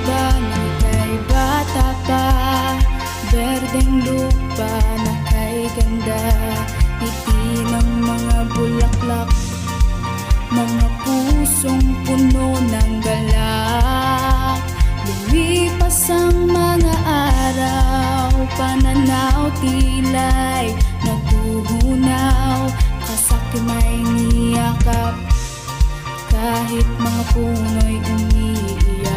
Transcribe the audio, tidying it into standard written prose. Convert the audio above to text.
ba na kay bata pa? Berdeng lupa na kay ganda, ngiti ng mga bulaklak, mga pusong puno ng galak. Lumipas ang mga araw, pananaw tila'y natuhunaw, kasakimay niyakap, kahit mga puno'y umiiyak.